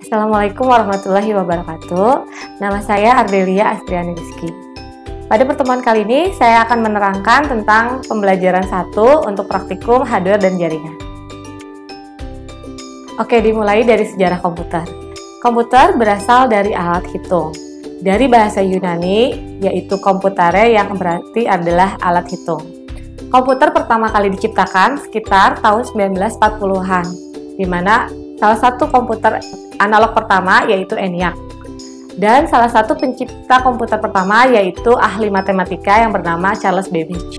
Assalamualaikum warahmatullahi wabarakatuh. Nama saya Ardelia Astriani Rizky. Pada pertemuan kali ini, saya akan menerangkan tentang pembelajaran 1 untuk praktikum hardware dan jaringan. Oke, dimulai dari sejarah komputer. Komputer berasal dari alat hitung. Dari bahasa Yunani, yaitu komputare yang berarti adalah alat hitung. Komputer pertama kali diciptakan sekitar tahun 1940-an, di mana salah satu komputer analog pertama yaitu ENIAC. Dan salah satu pencipta komputer pertama yaitu ahli matematika yang bernama Charles Babbage.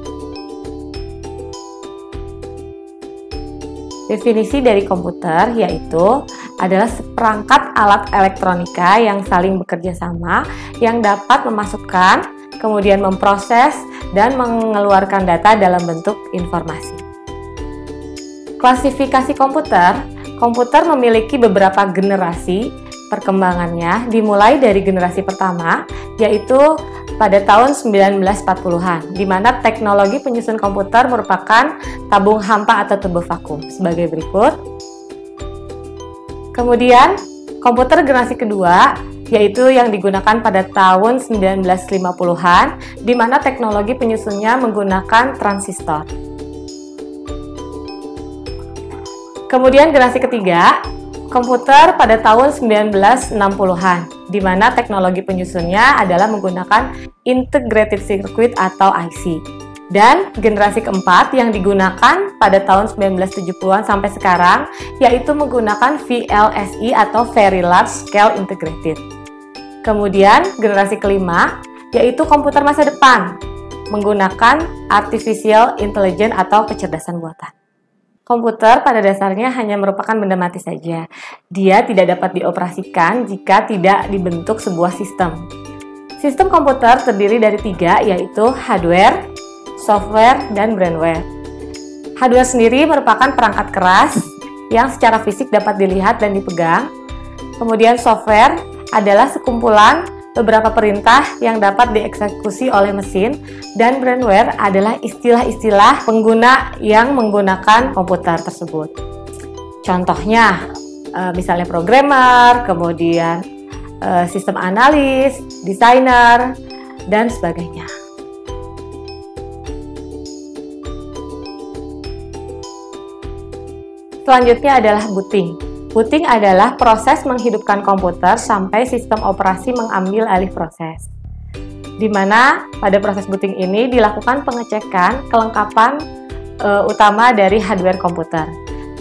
Definisi dari komputer yaitu adalah seperangkat alat elektronika yang saling bekerja sama yang dapat memasukkan, kemudian memproses, dan mengeluarkan data dalam bentuk informasi. Klasifikasi komputer memiliki beberapa generasi perkembangannya, dimulai dari generasi pertama, yaitu pada tahun 1940-an, di mana teknologi penyusun komputer merupakan tabung hampa atau turbo vakum, sebagai berikut. Kemudian, komputer generasi kedua, yaitu yang digunakan pada tahun 1950-an, di mana teknologi penyusunnya menggunakan transistor. Kemudian generasi ketiga, komputer pada tahun 1960-an, di mana teknologi penyusunnya adalah menggunakan integrated circuit atau IC. Dan generasi keempat yang digunakan pada tahun 1970-an sampai sekarang, yaitu menggunakan VLSI atau Very Large Scale Integrated. Kemudian generasi kelima, yaitu komputer masa depan, menggunakan Artificial Intelligence atau kecerdasan buatan. Komputer pada dasarnya hanya merupakan benda mati saja. Dia tidak dapat dioperasikan jika tidak dibentuk sebuah sistem. Sistem komputer terdiri dari 3, yaitu hardware, software, dan brainware. Hardware sendiri merupakan perangkat keras yang secara fisik dapat dilihat dan dipegang. Kemudian software adalah sekumpulan beberapa perintah yang dapat dieksekusi oleh mesin, dan brainware adalah istilah-istilah pengguna yang menggunakan komputer tersebut. Contohnya, misalnya programmer, kemudian sistem analis, desainer, dan sebagainya. Selanjutnya adalah booting. Booting adalah proses menghidupkan komputer sampai sistem operasi mengambil alih proses. Di mana pada proses booting ini dilakukan pengecekan kelengkapan utama dari hardware komputer.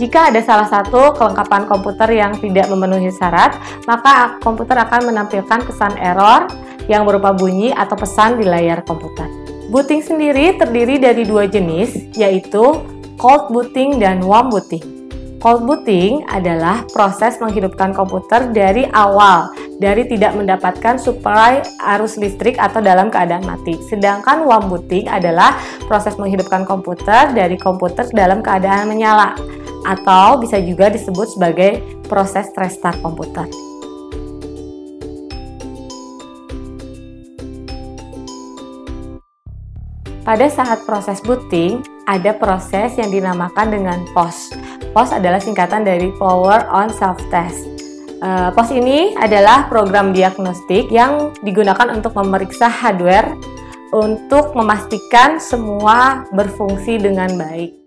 Jika ada salah satu kelengkapan komputer yang tidak memenuhi syarat, maka komputer akan menampilkan pesan error yang berupa bunyi atau pesan di layar komputer. Booting sendiri terdiri dari 2 jenis, yaitu cold booting dan warm booting. Cold booting adalah proses menghidupkan komputer dari awal, dari tidak mendapatkan suplai arus listrik atau dalam keadaan mati. Sedangkan warm booting adalah proses menghidupkan komputer dari komputer dalam keadaan menyala, atau bisa juga disebut sebagai proses restart komputer. Pada saat proses booting, ada proses yang dinamakan dengan POS. POS adalah singkatan dari Power On Self Test. POS ini adalah program diagnostik yang digunakan untuk memeriksa hardware untuk memastikan semua berfungsi dengan baik.